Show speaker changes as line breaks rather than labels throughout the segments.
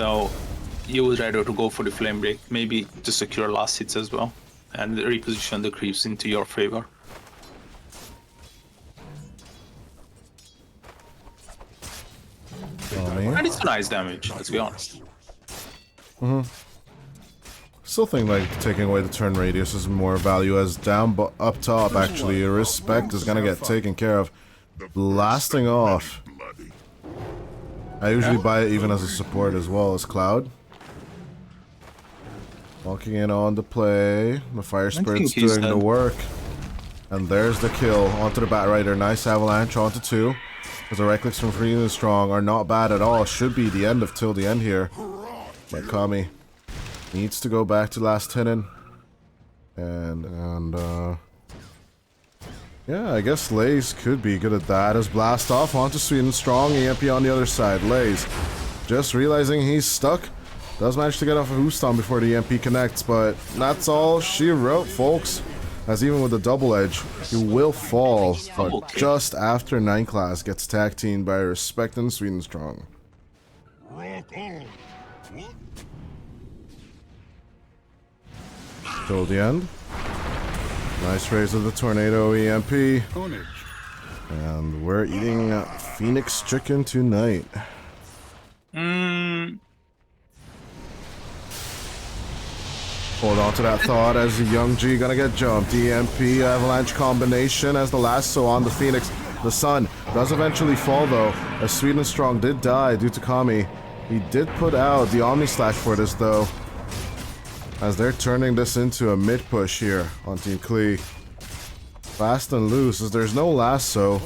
So you would rather to go for the flame break, maybe to secure last hits as well, and reposition the creeps into your favor. And it's nice damage, let's be honest.
Still think like taking away the turn radius is more value, as down but up top actually your respect is gonna get taken care of. Blasting off. I usually buy it even as a support as well as Cloud. Walking in on the play. The Fire Spirit's doing the work. And there's the kill. Onto the Bat Rider. Nice avalanche onto 2. Because the right clicks from Swedenstrong are not bad at all. Should be the end of till the end here. But Kami needs to go back to last 10 in. And yeah, I guess laise could be good at that. As blast off onto Swedenstrong, EMP on the other side. laise just realizing he's stuck. Does manage to get off a Hooston before the EMP connects, but that's all she wrote, folks. As even with the double edge, he will fall, but just after 9 class gets tag teamed by Respect and Swedenstrong. Till the end. Nice raise of the Tornado EMP. And we're eating Phoenix chicken tonight. Hold on to that thought as the Young G gonna get jumped. EMP avalanche combination as the lasso on the Phoenix. The Sun does eventually fall though, as Swedenstrong did die due to Kami. He did put out the Omni Slash for this though, as they're turning this into a mid push here on Team Klee. Fast and loose as there's no lasso.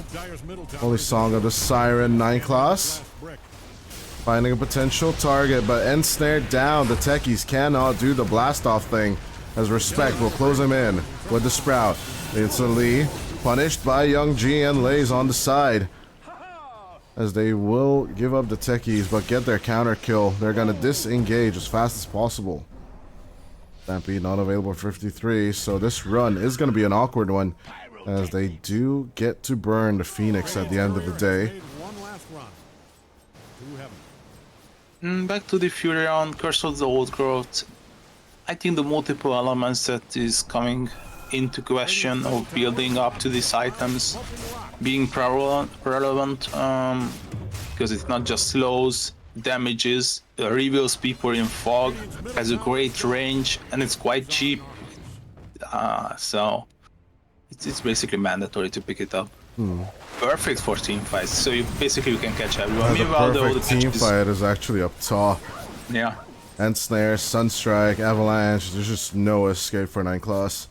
Only Song of the Siren 9 class. Finding a potential target, but ensnared down. The techies cannot do the blast off thing, as Respect will close him in with the Sprout. Instantly punished by Young G and laise on the side, as they will give up the techies but get their counter kill. They're gonna disengage as fast as possible. Stampede not available for 53, so this run is gonna be an awkward one, as they do get to burn the Phoenix at the end of the day.
Back to the Furion, Curse of the Old Growth. I think the multiple elements that is coming into question of building up to these items being relevant, because it's not just slows, damages, reveals people in fog, has a great range, and it's quite cheap. So it's basically mandatory to pick it up. Perfect for team fights, so you can catch everyone.
The perfect team fight is actually up top.
Yeah.
And Snare, Sunstrike, Avalanche, there's just no escape for 9 class.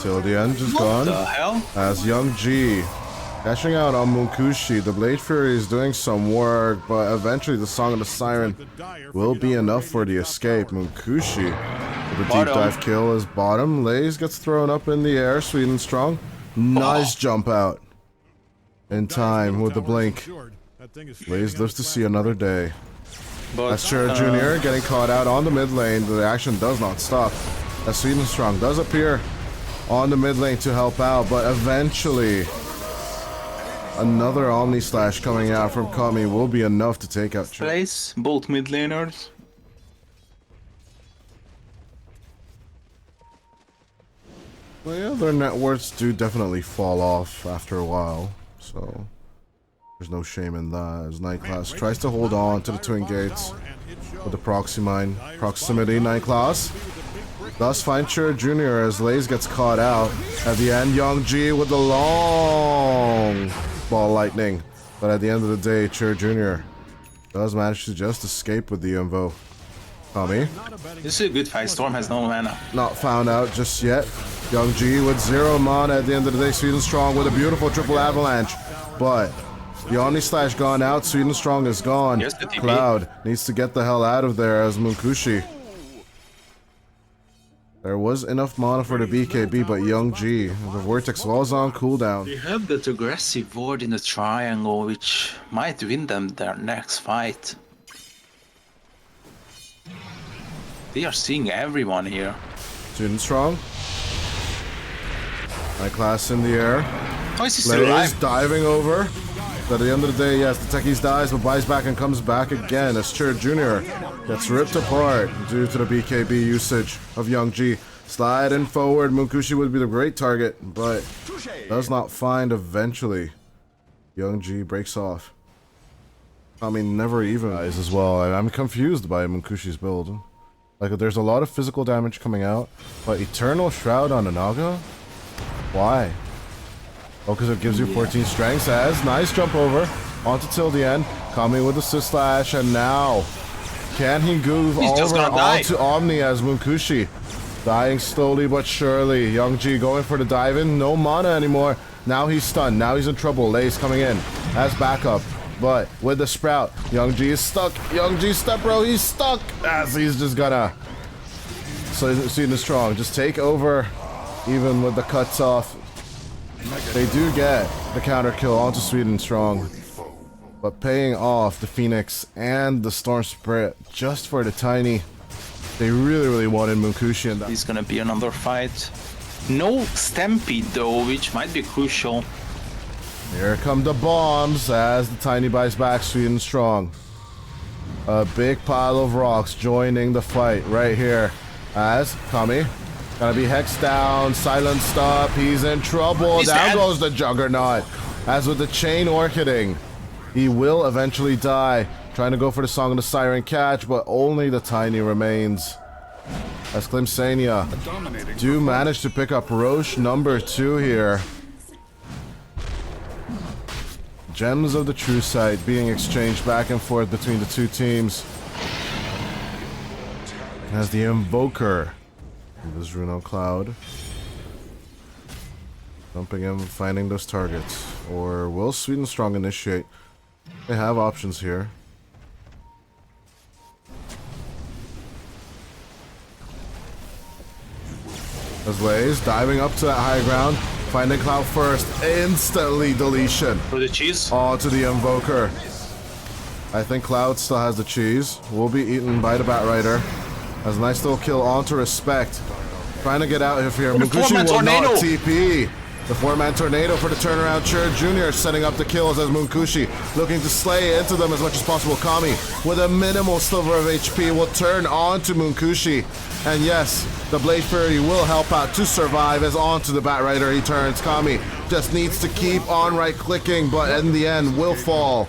Till the end is gone.
What the hell?
As Young G cashing out on Munkushi. The Blade Fury is doing some work, but eventually the Song of the Siren will be enough for the escape. Munkushi with a deep dive kill is bottom. laise gets thrown up in the air. Swedenstrong. Nice jump out in time with the blink. laise lives to see another day. That's Chura Jr. getting caught out on the mid lane. The action does not stop, as Swedenstrong does appear on the mid lane to help out, but eventually another Omni Slash coming out from Kami will be enough to take out Chura.
Place both mid laners.
Well, yeah, their net worths do definitely fall off after a while, so there's no shame in that. As 9 class tries to hold on to the Twin Gates with the proximity. 9 class does find Chura Jr. as laise gets caught out. At the end, Young G with the long ball lightning, but at the end of the day, Chura Jr. does manage to just escape with the invo. Kami.
This is a good fight. Storm has no mana.
Not found out just yet. Young G with 0 mana at the end of the day. Swedenstrong with a beautiful triple avalanche, but the Omni Slash gone out. Swedenstrong is gone.
Yes,
Cloud needs to get the hell out of there as Munkushi. There was enough mana for the BKB, but Young G, the Vortex was on cooldown.
They have that aggressive ward in the triangle, which might win them their next fight. They are seeing everyone here.
Swedenstrong. 9 class in the air.
Oh, is he still alive?
Diving over. But at the end of the day, yes, the Techies dies, but buys back and comes back again as Chur Jr. gets ripped apart due to the BKB usage of Young G. Sliding forward, Munkushi would be the great target, but does not find eventually. Young G breaks off. I mean, never even dies as well. I'm confused by Munkushi's build. Like, there's a lot of physical damage coming out, but Eternal Shroud on a Naga? Why? Oh, because it gives you 14 strength. As nice jump over onto till the end, coming with the Assist Slash, and now can he move over onto Omni as Munkushi dying slowly but surely. Young G going for the dive in, no mana anymore. Now he's stunned. Now he's in trouble. Laise coming in as backup, but with the Sprout, Young G is stuck. Young G step bro, he's stuck as he's just gonna Swedenstrong just take over, even with the cuts off. They do get the counter kill onto Swedenstrong, but paying off the Phoenix and the Storm Spirit just for the tiny. They really wanted Munkushi in that.
It's gonna be another fight. No Stampede though, which might be crucial.
Here come the bombs as the tiny buys back Swedenstrong. A big pile of rocks joining the fight right here as Kami gonna be hexed down, silenced up, he's in trouble. Down goes the Juggernaut. As with the chain orchiding, he will eventually die. Trying to go for the Song of the Siren catch, but only the tiny remains. As Klim Sani4 do manage to pick up Roche number 2 here. Gems of the True Sight being exchanged back and forth between the two teams. As the Invoker, this Runo Cloud, jumping in, finding those targets. Or will Swedenstrong initiate? They have options here. As Laise diving up to that high ground, finding Cloud first, instantly deletion.
For the cheese?
Onto the Invoker. I think Cloud still has the cheese. Will be eaten by the Batrider. As a nice little kill onto Respect. Trying to get out of here. Munkushi will not TP. The 4-man tornado for the turnaround. Chur Jr. setting up the kills as Munkushi looking to slay into them as much as possible. Kami with a minimal sliver of HP will turn on to Munkushi. And yes, the Blade Fury will help out to survive as onto the Batrider he turns. Kami just needs to keep on right-clicking, but in the end will fall.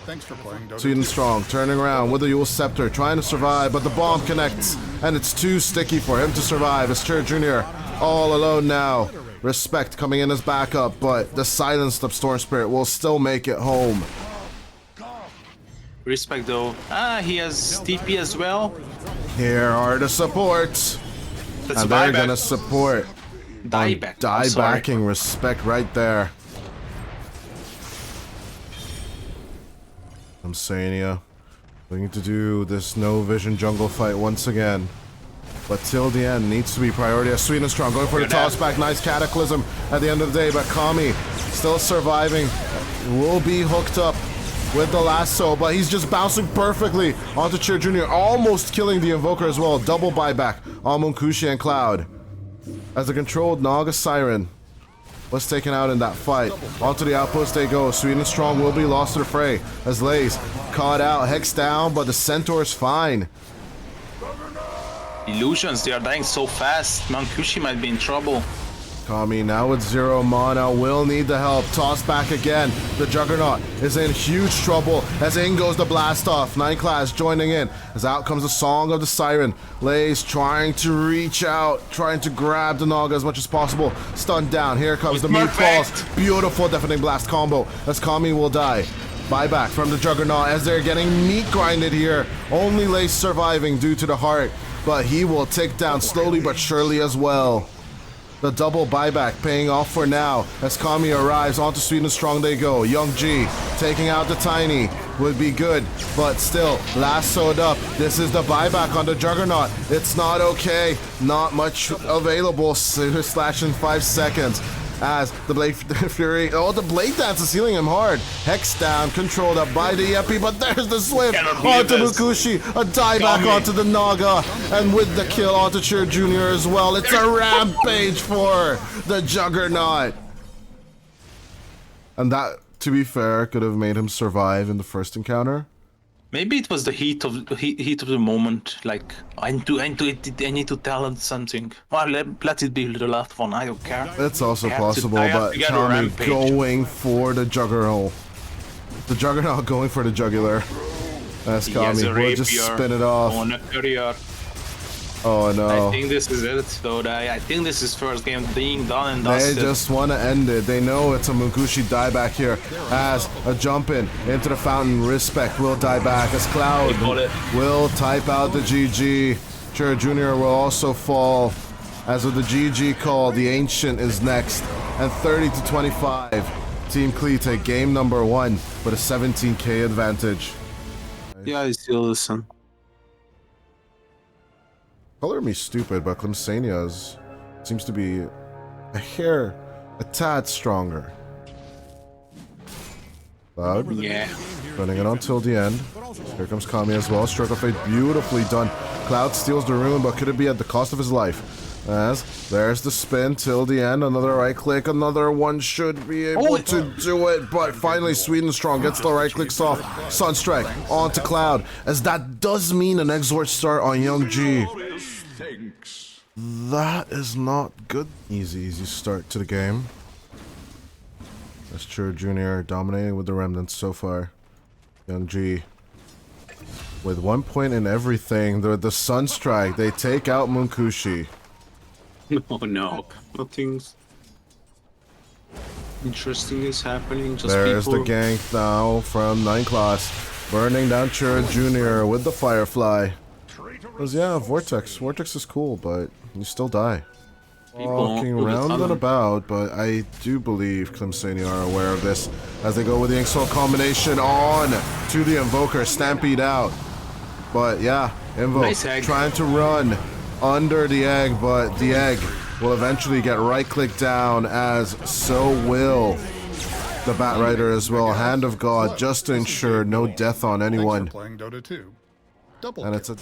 Thanks for playing, Dota.
Swedenstrong turning around with the Yule Scepter, trying to survive, but the bomb connects, and it's too sticky for him to survive as Chur Jr. all alone now. Respect coming in as backup, but the silenced up Storm Spirit will still make it home.
Respect though. He has TP as well.
Here are the supports.
That's
and they're gonna support.
Dieback.
Diebacking Respect right there. I'm Sania. Looking to do this no vision jungle fight once again. But till the end needs to be priority as Swedenstrong going for the toss back. Nice cataclysm at the end of the day, but Kami still surviving. Will be hooked up with the lasso, but he's just bouncing perfectly onto Chur Jr. Almost killing the Invoker as well. Double buyback on Munkushi and Cloud. As the controlled Naga Siren was taken out in that fight. Onto the outpost they go. Swedenstrong will be lost to the fray as Laise caught out, hex down, but the Centaur's fine.
Illusions, they are dying so fast. Munkushi might be in trouble.
Kami now with 0 mana will need the help. Toss back again. The Juggernaut is in huge trouble as in goes the blast off. 9 class joining in as out comes the Song of the Siren. Laise trying to reach out, trying to grab the Naga as much as possible. Stunned down. Here comes the Meatballs. Beautiful deafening blast combo as Kami will die. Buyback from the Juggernaut as they're getting meat grinded here. Only Laise surviving due to the heart, but he will tick down slowly but surely as well. The double buyback paying off for now as Kami arrives onto Swedenstrong they go. Young G taking out the tiny would be good, but still lassoed up. This is the buyback on the Juggernaut. It's not okay. Not much available. Slash in 5 seconds. As the Blade Fury, the Blade Dance is healing him hard. Hex down, controlled up by the EMP, but there's the Swift onto Munkushi. A dieback onto the Naga, and with the kill onto Chur Jr. as well. It's a rampage for the Juggernaut. And that to be fair, could have made him survive in the first encounter.
Maybe it was the heat of the moment. Like I need to tell him something. Well, let it be the last one. I don't care.
It's also possible, but Kami going for the Juggernaut. The Juggernaut going for the jugular. As Kami will just spin it off.
On a career.
Oh no.
I think this is it, though. I think this is first game being done and dusted.
They just want to end it. They know it's a Munkushi dieback here. As a jump in into the fountain, Respect will die back. As Cloud will type out the GG. Sure, Junior will also fall. As with the GG call, the Ancient is next. And 30-25. Team Klee take game number 1 with a 17k advantage.
Yeah, I still listen.
Color me stupid, but Klim Sani4 seems to be a tad stronger. Cloud.
Yeah.
Running it until the end. Here comes Kami as well. Stroke of Fate beautifully done. Cloud steals the rune, but could it be at the cost of his life? As there's the spin till the end. Another right click. Another one should be able to do it. But finally, Swedenstrong gets the right clicks off. Sunstrike onto Cloud. As that does mean an Exort start on Young G. That is not good. Easy start to the game. That's true. Junior dominating with the remnants so far. Young G with 1 point in everything. The Sunstrike. They take out Munkushi.
Oh no, nothing's interesting is happening. Just
there's
people...
the gank now from 9 class. Burning down Chura Jr. with the Firefly. Because yeah, Vortex is cool, but you still die. Walking around and about, but I do believe Klim Sani4 are aware of this as they go with the Inksol combination on to the Invoker. Stampede out. But yeah, Invoke nice trying to run under the egg, but the egg will eventually get right-clicked down, as so will the Batrider as well. Hand of God, just to ensure no death on anyone. And it's a...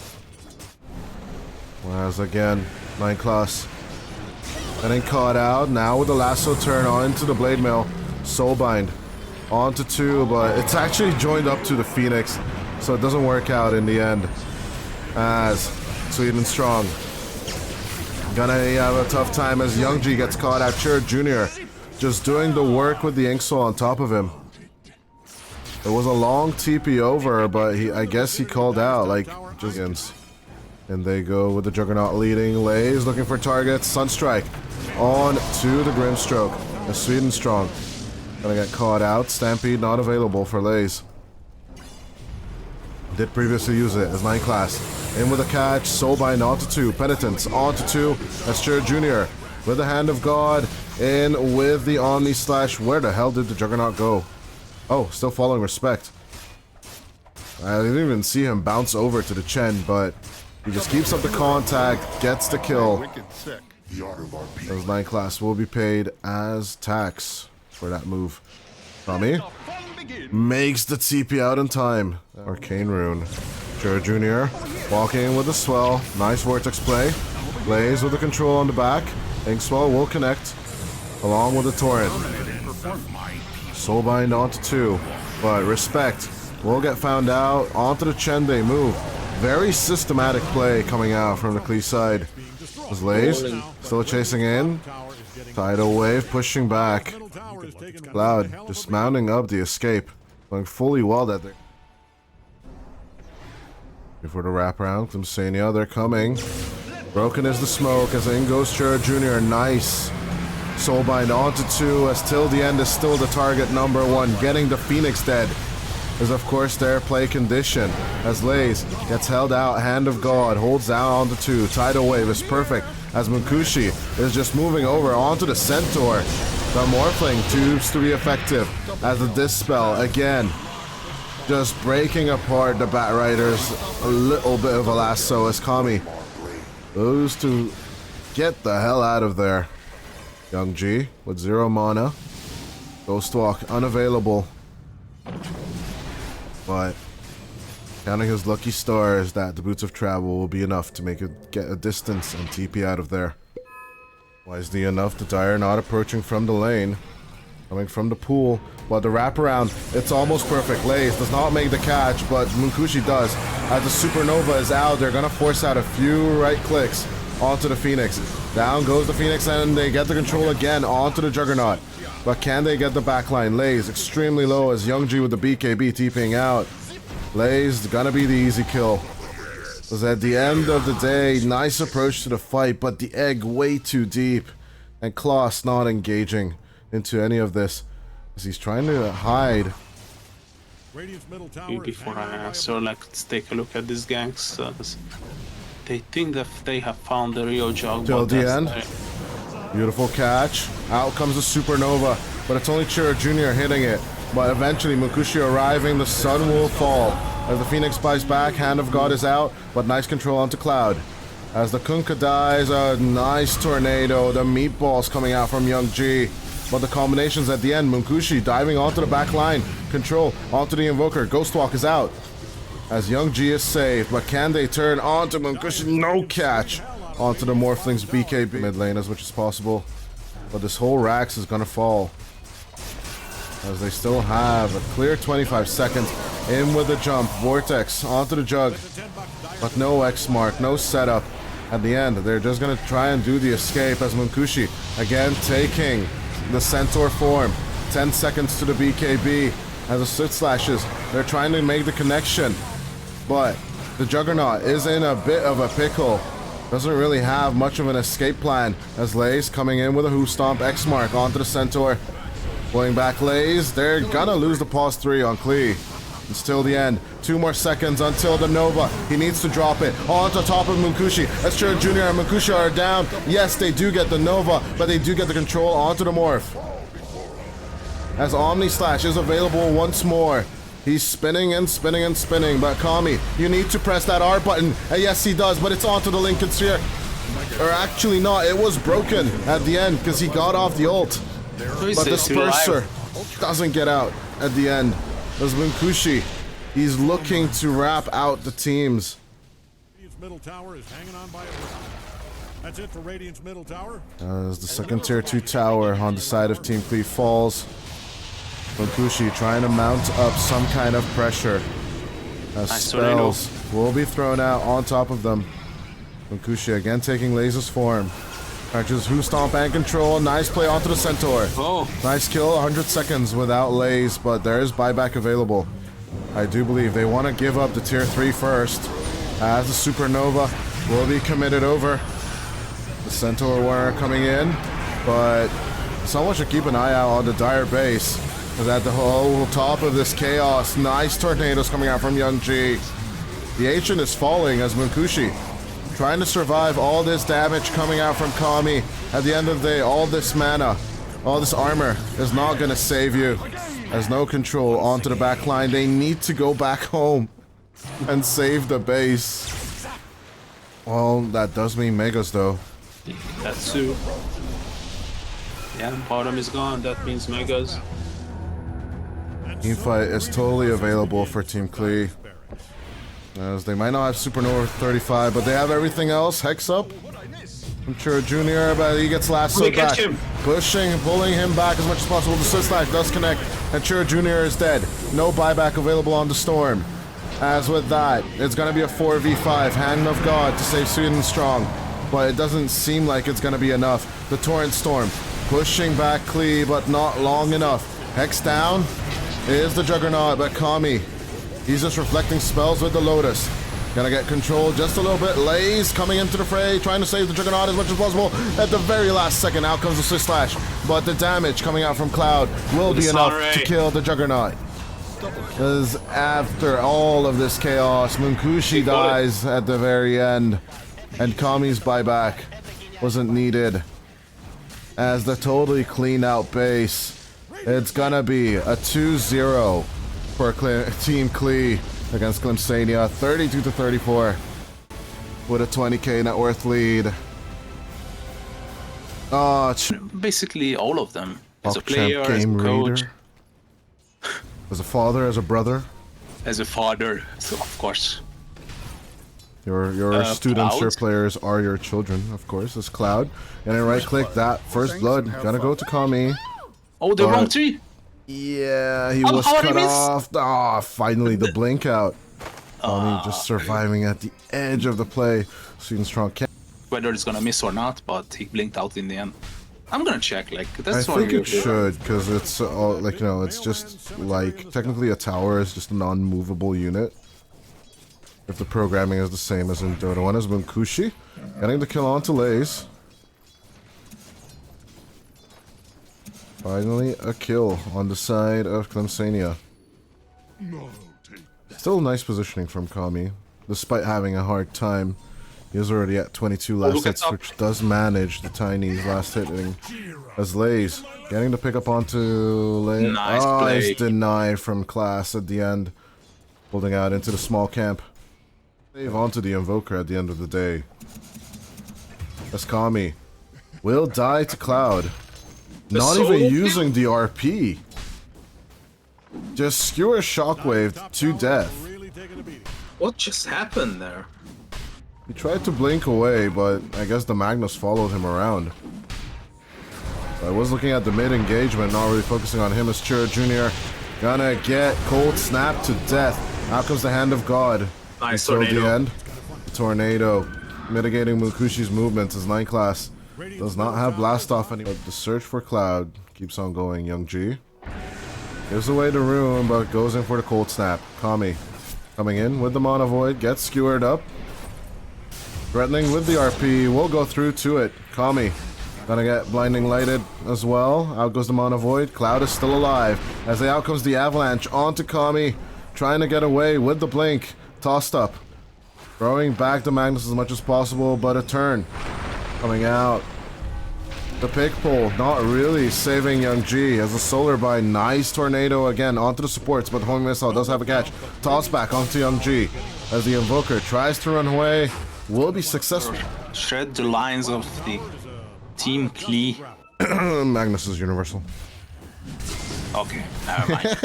Whereas again, 9 class getting caught out now with the lasso turn on into the blade mail. Soulbind onto 2, but it's actually joined up to the Phoenix, so it doesn't work out in the end. As Swedenstrong gonna have a tough time as Young G gets caught out. Sure, Junior just doing the work with the Inksol on top of him. It was a long TP over, but I guess he called out like just. And they go with the Juggernaut leading. Laise looking for targets. Sunstrike on to the Grimstroke. And Swedenstrong gonna get caught out. Stampede not available for Laise. Did previously use it as 9 class. In with a catch. Soulbind onto 2. Penitence onto 2. That's Chura Jr. with the Hand of God. In with the Omni Slash. Where the hell did the Juggernaut go? Oh, still following Respect. I didn't even see him bounce over to the Chen, but he just keeps up the contact, gets the kill. Those 9 class will be paid as tax for that move. Kami makes the TP out in time. Arcane Rune. Chura Jr. walking in with the swell. Nice Vortex play. Laise with the control on the back. Inkswell will connect along with the Torrent. Soulbind onto 2. But Respect will get found out. Onto the Chen they move. Very systematic play coming out from the Klee side. Was Laise still chasing in. Tidal Wave pushing back. Cloud just mounting up the escape. Going fully well that they're... Before the wraparound, Klim Sani4, they're coming. Broken is the smoke as in goes Chura Jr. Nice. Soulbind onto 2 as till the end is still the target number 1. Getting the Phoenix dead is of course their play condition as Laise gets held out. Hand of God holds down onto 2. Tidal Wave is perfect as Munkushi is just moving over onto the Centaur. The Morphling tubes to be effective as the Dispel again just breaking apart the Batriders. A little bit of a lasso as Kami goes to get the hell out of there. Young G with 0 mana. Ghost Walk unavailable. But counting his lucky stars that the Boots of Travel will be enough to make it get a distance and TP out of there. Wisely enough, the Dire not approaching from the lane. Coming from the pool, but the wraparound, it's almost perfect. Laise does not make the catch, but Munkushi does. As the Supernova is out, they're gonna force out a few right clicks onto the Phoenix. Down goes the Phoenix, and they get the control again onto the Juggernaut. But can they get the backline? Laise extremely low as Youngji with the BKB TPing out. Laise gonna be the easy kill. Because at the end of the day, nice approach to the fight, but the egg way too deep. And Klaus not engaging into any of this as he's trying to hide.
Before I answer, let's take a look at these gangs. They think that they have found the real jug.
Till the end. Beautiful catch. Out comes the Supernova, but it's only Chira Jr. hitting it. But eventually Munkushi arriving, the sun will fall. As the Phoenix buys back, Hand of God is out, but nice control onto Cloud. As the Kunkka dies, a nice tornado. The meatballs coming out from Young G. But the combinations at the end, Munkushi diving onto the back line. Control onto the Invoker. Ghostwalk is out. As Young G is saved, but can they turn onto Munkushi? No catch. Onto the Morphling's BKB mid lane as much as possible. But this whole Rax is gonna fall. As they still have a clear 25 seconds. In with the jump. Vortex onto the Jug. But no X mark, no setup. At the end, they're just gonna try and do the escape as Munkushi again taking the Centaur form. 10 seconds to the BKB as the Soot Slashes. They're trying to make the connection. But the Juggernaut is in a bit of a pickle. Doesn't really have much of an escape plan as Laise coming in with a Hoof Stomp X mark onto the Centaur. Pulling back Laise. They're gonna lose the pause 3 on Klee. It's till the end. 2 more seconds until the Nova. He needs to drop it onto top of Munkushi. As Chira Jr. and Munkushi are down. Yes, they do get the Nova, but they do get the control onto the Morph. As Omni Slash is available once more. He's spinning and spinning and spinning, but Kami, you need to press that R button. And yes, he does, but it's onto the Lincoln Sphere. Or actually not, it was broken at the end because he got off the ult. But the Disperser doesn't get out at the end. As Munkushi, he's looking to wrap out the teams.
Middle tower is hanging on by a That's it for Radiant's middle tower.
As the second tier 2 tower on the side of Team Klee falls. Munkushi trying to mount up some kind of pressure. As spells will be thrown out on top of them. Munkushi again taking Laise's form. Catches Hoof Stomp and control. Nice play onto the Centaur.
Oh.
Nice kill, 100 seconds without Laise, but there is buyback available. I do believe they want to give up the tier 3 first. As the Supernova will be committed over. The Centaur Warrior coming in, but someone should keep an eye out on the Dire base. Because at the whole top of this chaos, nice tornadoes coming out from Young G. The Ancient is falling as Munkushi trying to survive all this damage coming out from Kami. At the end of the day, all this mana, all this armor is not going to save you. Has no control onto the back line. They need to go back home and save the base. Well, that does mean Megas though.
That's true. Yeah, bottom is gone. That means Megas.
Teamfight is totally available for Team Klee. As they might not have Supernova 35, but they have everything else. Hex up from Chira Jr., but he gets lassoed back. Pushing, pulling him back as much as possible. The Swiss Knife does connect, and Chira Jr. is dead. No buyback available on the Storm. As with that, it's going to be a 4v5. Hand of God to save Swedenstrong, but it doesn't seem like it's going to be enough. The Torrent Storm pushing back Klee, but not long enough. Hex down is the Juggernaut, but Kami, he's just reflecting spells with the Lotus. Gonna get control just a little bit. Laise coming into the fray, trying to save the Juggernaut as much as possible. At the very last second, out comes the Swiss Slash. But the damage coming out from Cloud will be enough to kill the Juggernaut. Because after all of this chaos, Munkushi dies at the very end. And Kami's buyback wasn't needed. As the totally clean out base, it's gonna be a 2-0 for Team Klee against Klim Sani4, 32-34 with a 20k net worth lead.
Basically all of them. As a player, as a coach.
As a father, as a brother.
As a father, so of course.
Your students,
Cloud.
your players are your children, of course. As Cloud. And then right click that first blood. Gonna go to Kami.
Oh, the wrong tree.
Yeah, he
Oh,
was
how did
cut
he miss?
off. Ah, finally the blink out. Kami just surviving at the edge of the play. Swedenstrong can't.
Whether it's gonna miss or not, but he blinked out in the end. I'm gonna check, like,
I
that's what
think
we're
it should, because it's all, like, you know, it's just like technically a tower is just a non-movable unit. If the programming is the same as in Dota 1 as Munkushi, getting the kill onto laise. Finally, a kill on the side of Klim Sani4. Still nice positioning from Kami, despite having a hard time. He is already at 22 last hits, which does manage the Tiny's last hitting as laise. Getting to pick up onto laise.
Nice
Oh,
play.
it's denied from class at the end. Holding out into the small camp. Save onto the Invoker at the end of the day. As Kami will die to Cloud. Not even using the RP. Just skewer shockwave to death.
What just happened there?
He tried to blink away, but I guess the Magnus followed him around. I was looking at the mid engagement, not really focusing on him as Chura Jr. Gonna get cold snap to death. Out comes the hand of God.
Nice
Until
tornado.
the end. The tornado. Mitigating Munkushi's movements as 9 class. Does not have blast off anymore. The search for Cloud keeps on going, Young G. Gives away the room, but goes in for the cold snap. Kami coming in with the Mana Void, gets skewered up. Threatening with the RP, will go through to it. Kami gonna get blinding lighted as well. Out goes the Mana Void. Cloud is still alive. As they out comes the Avalanche onto Kami. Trying to get away with the blink. Tossed up. Throwing back the Magnus as much as possible, but a turn. Coming out. The pick pull, not really saving Young G as a solar by nice tornado again onto the supports, but the homing missile does have a catch. Toss back onto Young G as the Invoker tries to run away. Will be successful.
Shred the lines of the Team Klee.
Magnus is universal.
Okay, never mind.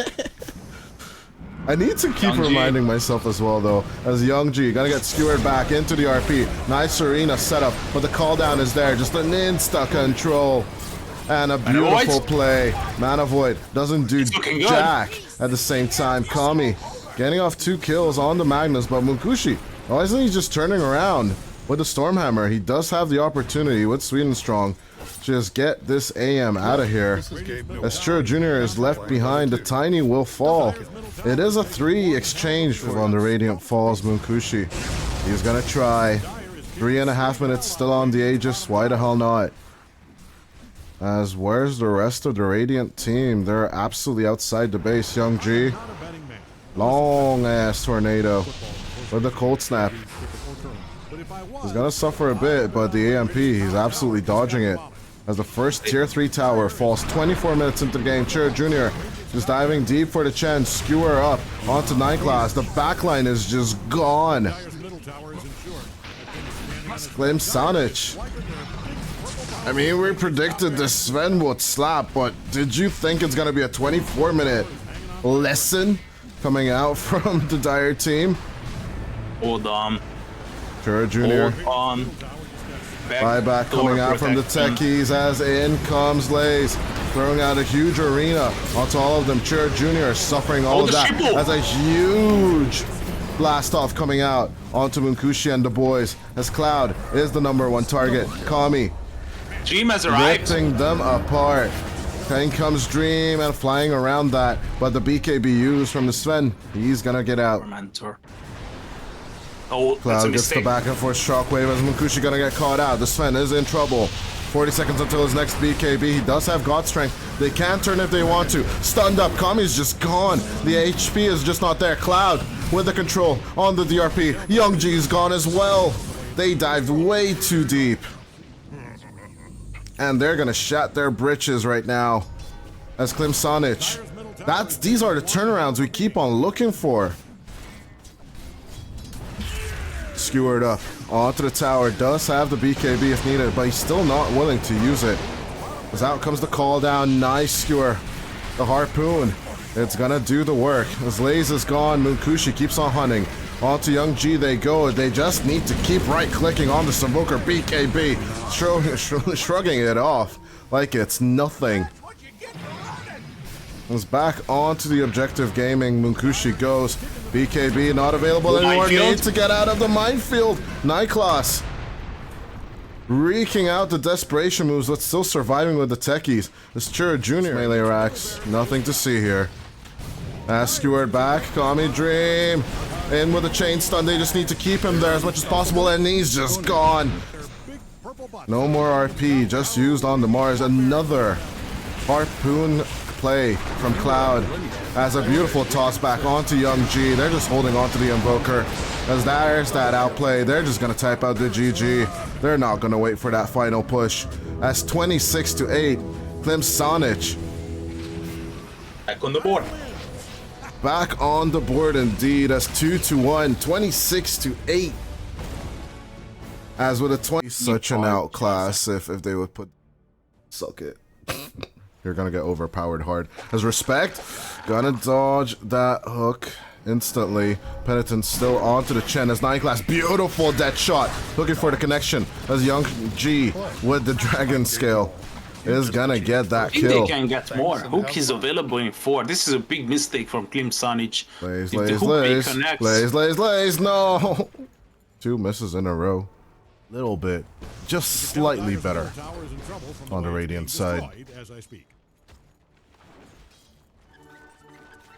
I need to keep
Young G.
reminding myself as well, though, as Young G gonna get skewered back into the RP. Nice arena setup, but the call down is there. Just an insta control and a beautiful play. Mana Void doesn't do
looking good.
jack at the same time. Kami getting off 2 kills on the Magnus, but Munkushi, why isn't he just turning around with the Stormhammer? He does have the opportunity with Swedenstrong. Just get this AM out of here. As Chura Jr. is left behind, the Tiny will fall. It is a 3 exchange from the Radiant Falls Munkushi. He's gonna try. 3.5 minutes still on the Aegis. Why the hell not? As where's the rest of the Radiant team? They're absolutely outside the base. Young G. Long ass tornado. With the cold snap. He's gonna suffer a bit, but the AMP, he's absolutely dodging it. As the first tier 3 tower falls 24 minutes into the game. Chura Jr. just diving deep for the Chen. Skewer up onto 9 class. The backline is just gone. Klim Sani4. I mean, we predicted the Sven would slap, but did you think it's gonna be a 24-minute lesson coming out from the Dire team?
Hold on.
Chura Jr.
Hold on.
Buyback coming out from the techies as in comes laise. Throwing out a huge arena onto all of them. Chura Jr. suffering all of that. As a huge blast off coming out onto Munkushi and the boys. As Cloud is the #1 target. Kami
Dream has arrived.
ripping them apart. Then comes Dream and flying around that. But the BKBUs from the Sven, he's gonna get out.
Mentor. Oh, that's a
Cloud gets the
mistake.
back and forth shockwave as Munkushi gonna get caught out. The Sven is in trouble. 40 seconds until his next BKB. He does have God Strength. They can turn if they want to. Stunned up. Kami's just gone. The HP is just not there. Cloud with the control on the DRP. Young G's gone as well. They dived way too deep. And they're gonna shat their britches right now. As Klim Sani4. These are the turnarounds we keep on looking for. Skewered up onto the tower. Does have the BKB if needed, but he's still not willing to use it. As out comes the call down. Nice skewer. The harpoon. It's gonna do the work. As laise is gone, Munkushi keeps on hunting. Onto Young G they go. They just need to keep right-clicking on the Invoker BKB. Shrugging it off like it's nothing. Is back onto the objective gaming. Munkushi goes. BKB not available anymore.
Minefield.
Need to get out of the minefield. Nightclass wreaking out the desperation moves, but still surviving with the techies. This Chura Jr. melee racks. Nothing to see here. As skewered back. Kami Dream. In with a chain stun. They just need to keep him there as much as possible, and he's just gone. No more RP. Just used on the Mars. Another harpoon play from Cloud as a beautiful toss back onto Young G. They're just holding onto the Invoker as there's that outplay. They're just gonna type out the GG. They're not gonna wait for that final push. As 26-8, Klim Sani4
Back on the board.
back on the board indeed as 2-1, 26-8. As with a 20, such an outclass if they would put, suck it. You're gonna get overpowered hard. As Respect, gonna dodge that hook instantly. Penitent still onto the Chen as Nightclass. Beautiful dead shot. Looking for the connection as Young G with the Dragon Scale is gonna get that
I think
kill.
they can get more. Hook is available in 4. This is a big mistake from Klim Sani4.
Laise,
If the
laise,
hook
laise.
reconnects-
Laise, no! 2 misses in a row. Little bit. Just slightly better on the Radiant side.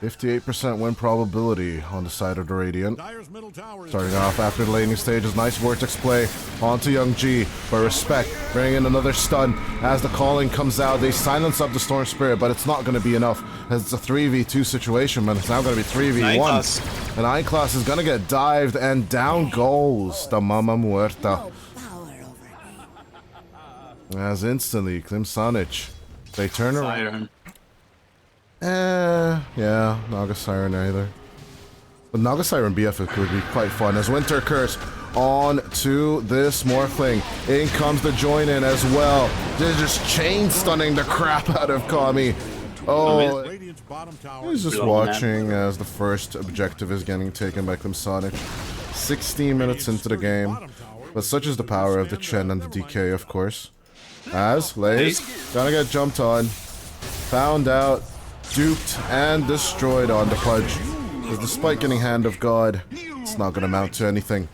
58% win probability on the side of the Radiant. Starting off after the laning stages, nice Vortex play onto Young G. But Respect bringing in another stun as the calling comes out. They silence up the Storm Spirit, but it's not going to be enough as it's a 3v2 situation, but it's now going to be 3v1.
Nightclass.
And I-Class is going to get dived, and down goes the Mama Muerta. As instantly, Klim Sani4, they turn around.
Siren.
Yeah, Naga Siren either. But Naga Siren BF could be quite fun as Winter Curse on to this Morphling. In comes the join in as well. They're just chain stunning the crap out of Kami. Oh, he's just watching as the first objective is getting taken by Klim Sani4. 16 minutes into the game. But such is the power of the Chen and the DK, of course. As Laise gonna get jumped on, found out, duped, and destroyed on the Pudge. Because despite getting Hand of God, it's not gonna amount to anything.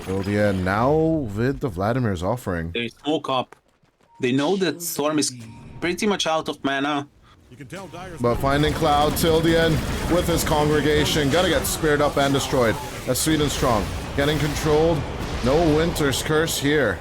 Till the end. Now with the Vladimir's offering.
They smoke up. They know that Storm is pretty much out of mana.
But finding Cloud till the end with his congregation. Gonna get speared up and destroyed. As Swedenstrong getting controlled. No Winter's Curse here.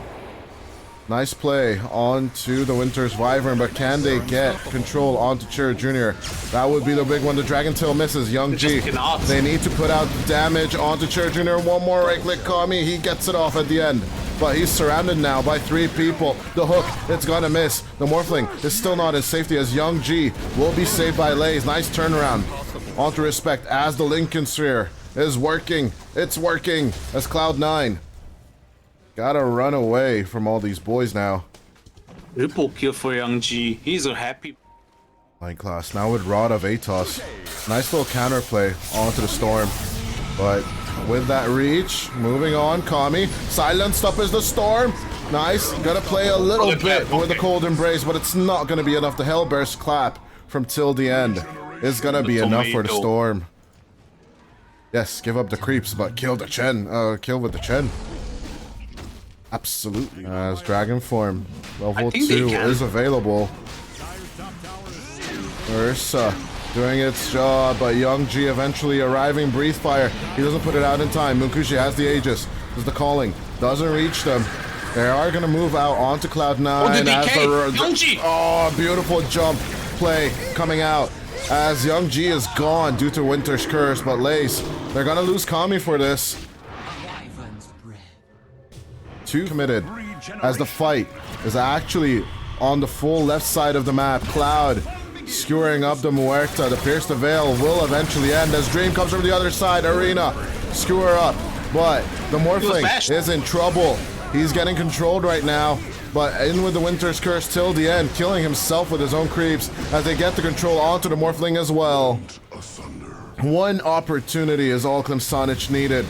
Nice play onto the Winter's Wyvern, but can they get control onto Chura Jr.? That would be the big one. The Dragon Tail misses. Young G. They need to put out damage onto Chura Jr. One more right click Kami. He gets it off at the end. But he's surrounded now by 3 people. The hook, it's gonna miss. The Morphling is still not in safety as Young G will be saved by Laise. Nice turnaround onto Respect as the Lincoln Sphere is working. It's working as Cloud9. Gotta run away from all these boys now.
Triple kill for Young G. He's a happy.
Class now with Rod of Atos. Nice little counterplay onto the Storm. But with that reach, moving on, Kami. Silenced up is the Storm. Nice. Gotta play a little bit with the Cold Embrace, but it's not gonna be enough. The Hellbear's Clap from till the end is gonna be enough for the Storm. Yes, give up the creeps, but kill the Chen. Kill with the Chen. Absolutely. As Dragon Form level 2 is available. Ursa doing its job, but Young G eventually arriving. Breathe Fire. He doesn't put it out in time. Munkushi has the Aegis. Does the calling. Doesn't reach them. They are going to move out onto Cloud9. Oh, beautiful jump play coming out. As Young G is gone due to Winter's Curse, but Laise, they're going to lose Kami for this. 2 committed as the fight is actually on the full left side of the map. Cloud skewering up the Muerta. The Pierce the Veil will eventually end as Dream comes from the other side. Arena skewer up, but the Morphling is in trouble. He's getting controlled right now, but in with the Winter's Curse till the end, killing himself with his own creeps as they get the control onto the Morphling as well. One opportunity is all Klim Sani4 needed.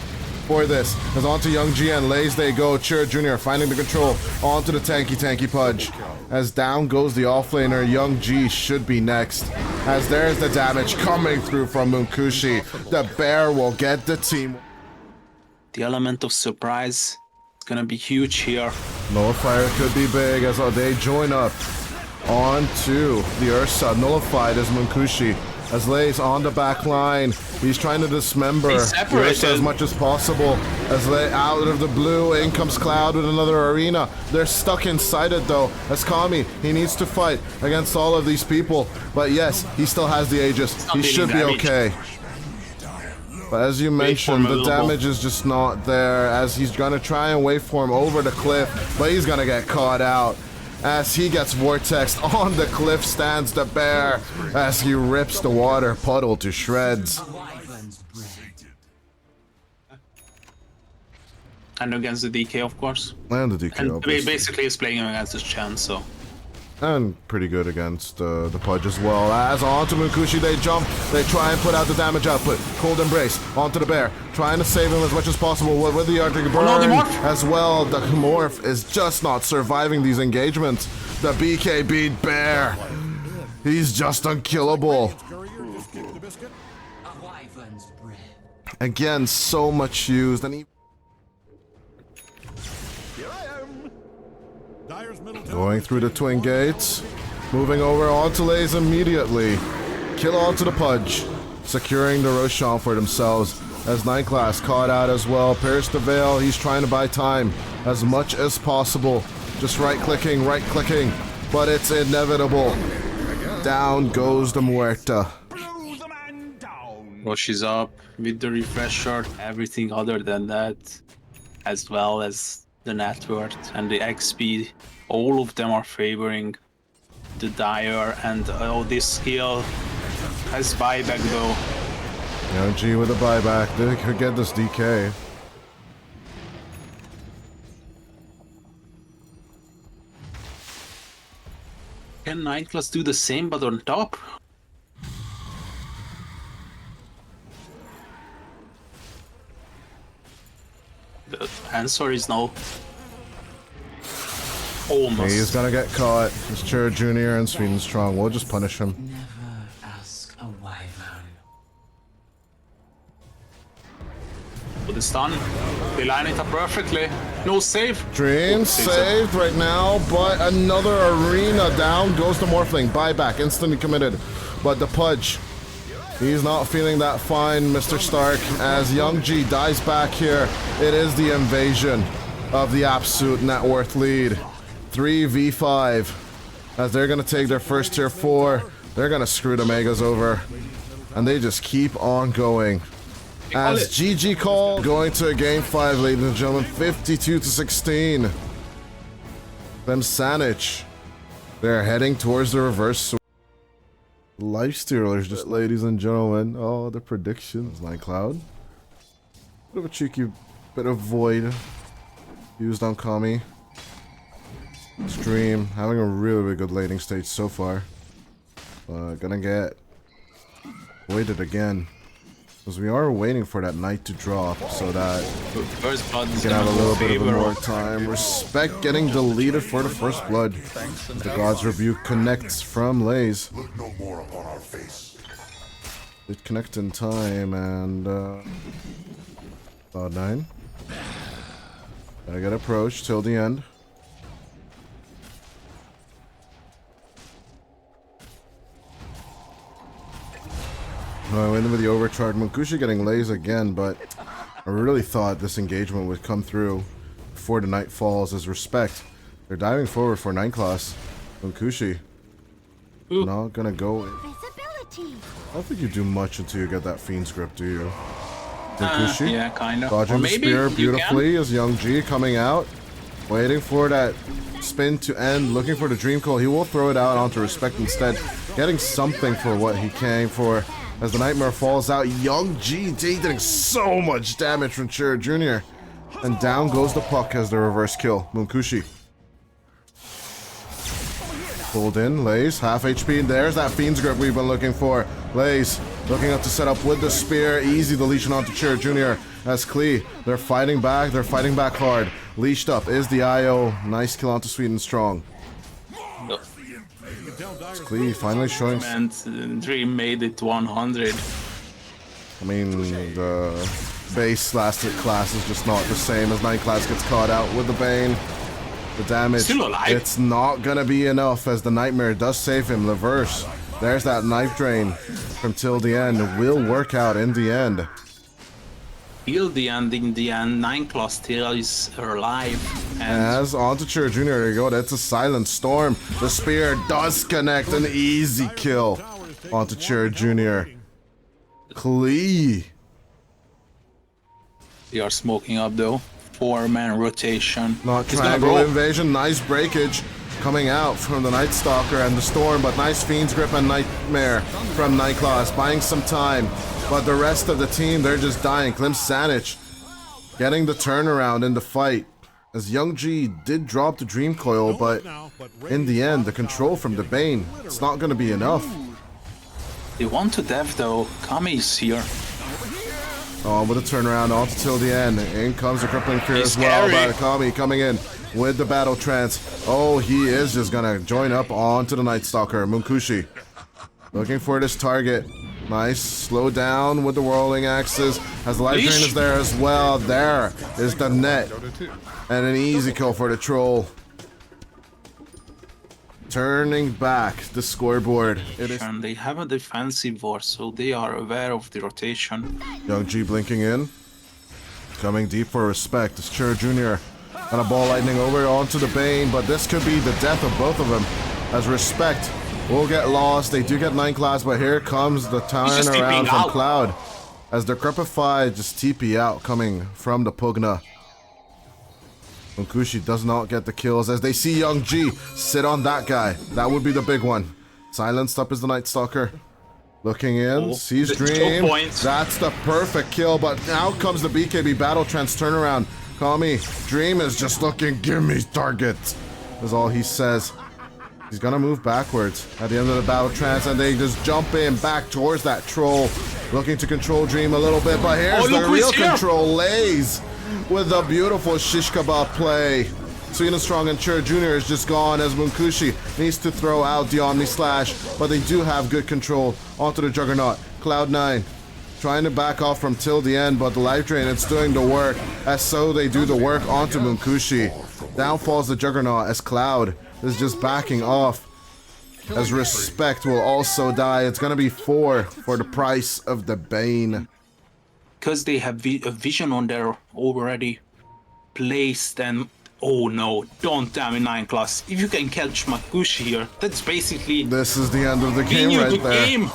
for this. As onto Young G and laise they go. Chur Jr. finding the control onto the tanky Pudge. As down goes the offlaner, Young G should be next. As there's the damage coming through from Munkushi. The bear will get the team.
The element of surprise is gonna be huge here.
Nullifier could be big as they join up onto the Ursa. Nullified is Munkushi. As laise on the back line, he's trying to dismember Ursa as much as possible. As out of the blue, in comes Cloud with another arena. They're stuck inside it though. As Kami, he needs to fight against all of these people. But yes, he still has the Aegis. He should be okay. But as you mentioned, the damage is just not there. As he's gonna try and waveform over the cliff, but he's gonna get caught out. As he gets vortexed on the cliff stands the bear as he rips the water puddle to shreds.
And against the DK, of course.
And the DK,
and
obviously.
basically he's playing him against his chance, so.
And pretty good against the Pudge as well. As onto Munkushi they jump, they try and put out the damage output. Cold Embrace onto the bear, trying to save him as much as possible with the Arctic Burn as well. The Morph is just not surviving these engagements. The BKB bear, he's just unkillable. Again, so much used, and he going through the twin gates, moving over onto laise immediately. Kill onto the Pudge, securing the Roshan for themselves. As 9 class caught out as well. Pierce the Veil, he's trying to buy time as much as possible. Just right-clicking, but it's inevitable. Down goes the Muerta.
Roshi's up with the refresher, everything other than that, as well as the net worth and the XP, all of them are favoring the Dire, and this skill has buyback though.
Young G with a buyback, they could get this DK.
Can 9 class do the same but on top? The answer is no. Almost.
He's gonna get caught. It's Chur Jr. and Swedenstrong. We'll just punish him.
Never ask a wyvern.
With the stun, they line it up perfectly. No save.
Dream saved right now, but another arena down goes the Morphling. Buyback, instantly committed. But the Pudge, he's not feeling that fine, Mr. Stark. As Young G dies back here, it is the invasion of the absolute net worth lead. 3v5. As they're gonna take their first tier 4, they're gonna screw the Megas over. And they just keep on going. As GG call going to a game 5, ladies and gentlemen, 52-16. Klim Sani4, they're heading towards the reverse. Lifestealers, just ladies and gentlemen. Oh, the predictions. Nightcloud. Bit of a cheeky bit of void used on Kami. Stream having a really good laning stage so far. Gonna get voided again. Because we are waiting for that knight to drop so that we can have a little bit of more time. Respect getting deleted for the first blood. The God's Rebuke connects from laise.
Look no more upon our face.
It connect in time and Cloud9. Gotta get approached till the end. I went in with the overcharge. Munkushi getting laise again, but I really thought this engagement would come through before the night falls as respect. They're diving forward for 9 class. Munkushi. Not gonna go.
Visibility.
I don't think you do much until you get that Fiend's Grip, do you? Munkushi?
Yeah, kind of.
Dodging the spear beautifully as Young G coming out. Waiting for that spin to end. Looking for the Dream Call. He will throw it out onto respect instead. Getting something for what he came for. As the Nightmare falls out, Young G taking so much damage from Chur Jr. And down goes the puck as the reverse kill. Munkushi. Pulled in, laise, half HP, and there's that Fiend's Grip we've been looking for. Laise looking up to set up with the spear, easy the leashing onto Cheer Jr. as Klee. They're fighting back hard. Leashed up is the IO, nice kill onto Swedenstrong. Klee finally showing...
And Dream made it 100.
I mean, the base lasted class is just not the same as 9 class gets caught out with the Bane. The damage,
Still alive.
It's not gonna be enough as the Nightmare does save him. Reverse. There's that knife drain from till the end. It will work out in the end.
Till the end, in the end, 9 class still is alive. And
As onto Cheer Jr. There you go. That's a silent storm. The spear does connect. An easy kill onto Cheer Jr. Klee.
they are smoking up though. 4-man rotation.
Not
He's gonna
triangle
go.
invasion. Nice breakage coming out from the Night Stalker and the Storm, but nice Fiend's Grip and Nightmare from Nightclaws, buying some time. But the rest of the team, they're just dying. Klim Sani4 getting the turnaround in the fight. As Young G did drop the Dream Coil, but in the end, the control from the Bane, it's not going to be enough.
They want to dev though. Kami is here.
Oh, with a turnaround on till the end. In comes the Crippling Fear
He's
as well
scary.
by Kami coming in with the Battle Trance. Oh, he is just gonna join up onto the Night Stalker. Munkushi looking for this target. Nice, slow down with the Whirling Axes as the Life Drain is there as well. There is the net. And an easy kill for the Troll. Turning back the scoreboard. It is
And they have a defensive war, so they are aware of the rotation.
Young G blinking in. Coming deep for respect. It's Cheer Jr. And a ball lightning over onto the Bane, but this could be the death of both of them. As respect will get lost. They do get 9 class, but here comes the
just
turnaround
TPing
from
out.
Cloud. As the Crepify just TP out coming from the Pugna. Munkushi does not get the kills as they see Young G sit on that guy. That would be the big one. Silenced up is the Night Stalker. Looking in, sees
the
Dream.
2 points.
That's the perfect kill, but now comes the BKB Battle Trance turnaround. Kami, Dream is just looking, give me targets, is all he says. He's gonna move backwards at the end of the Battle Trance, and they just jump in back towards that Troll. Looking to control Dream a little bit, but here's
look
the
who's
real
here.
control. Laise with a beautiful shish kebab play. Swedenstrong and Cheer Jr. is just gone as Munkushi needs to throw out the Omni Slash, but they do have good control onto the Juggernaut. Cloud9 trying to back off from till the end, but the Life Drain, it's doing the work, as so they do the work onto Munkushi. Down falls the Juggernaut as Cloud is just backing off, as respect will also die. It's gonna be 4 for the price of the Bane.
Because they have a vision on there already placed, and oh no, don't damn it 9 class. If you can catch Munkushi here, that's basically
This is the end of the
winning
game
you
right
the
there.
game.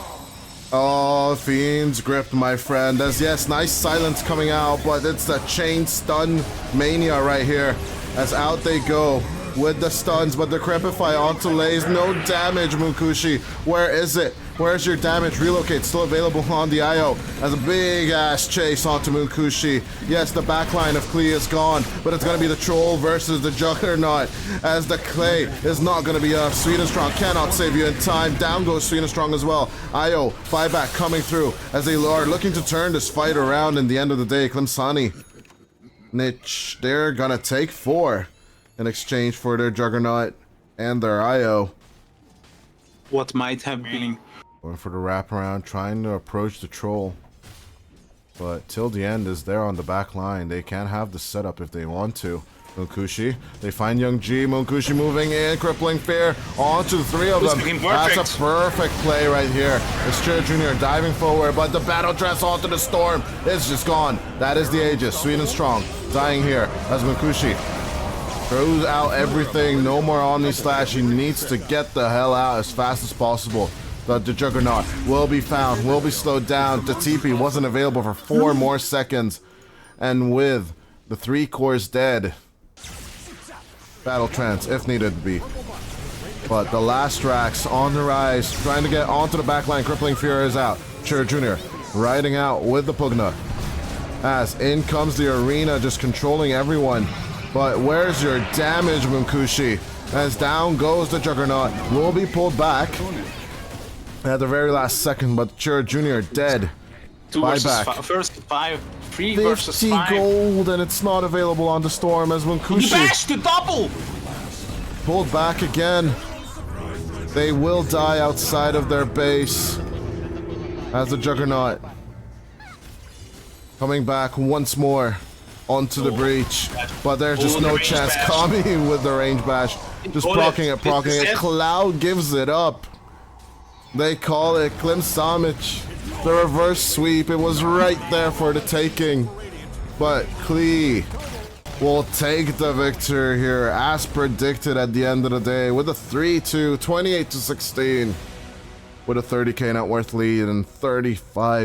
Oh, Fiend's Grip, my friend. As yes, nice silence coming out, but it's the chain stun mania right here. As out they go with the stuns, but the Crepify onto laise. No damage, Munkushi. Where is it? Where's your damage? Relocate still available on the IO as a big ass chase onto Munkushi. Yes, the backline of Klee is gone, but it's gonna be the Troll versus the Juggernaut as the Clay is not gonna be enough. Swedenstrong cannot save you in time. Down goes Swedenstrong as well. IO, 5 back coming through as they are looking to turn this fight around in the end of the day. Klim Sani4, they're gonna take 4 in exchange for their Juggernaut and their IO.
What might have been.
Going for the wraparound, trying to approach the Troll. But till the end is there on the back line. They can have the setup if they want to. Munkushi, they find Young G. Munkushi moving in, crippling fear onto the 3 of them.
Looking
That's
perfect.
a perfect play right here. It's Cheer Jr. diving forward, but the Battle Dress onto the Storm is just gone. That is the Aegis. Swedenstrong dying here as Munkushi throws out everything. No more Omni Slash. He needs to get the hell out as fast as possible. The Juggernaut will be found, will be slowed down. The TP wasn't available for 4 more seconds. And with the 3 cores dead, Battle Trance, if needed to be. But the last Rax on the rise, trying to get onto the backline. Crippling Fear is out. Cheer Jr. riding out with the Pugna. As in comes the Arena, just controlling everyone. But where's your damage, Munkushi? As down goes the Juggernaut. Will be pulled back at the very last second, but Chura Jr. dead.
2 versus
Buyback.
5. First 5. 3 versus
50
5.
gold, and it's not available on the Storm as
He
Munkushi
bashed the double!
pulled back again. They will die outside of their base as the Juggernaut coming back once more onto the breach, but there's just no chance. Kami with the range bash, just procking it. Cloud gives it up. They call it Klim Sani4. The reverse sweep, it was right there for the taking, but Klee will take the victory here as predicted at the end of the day with a 3-2, 28-16, with a 30k net worth lead and 35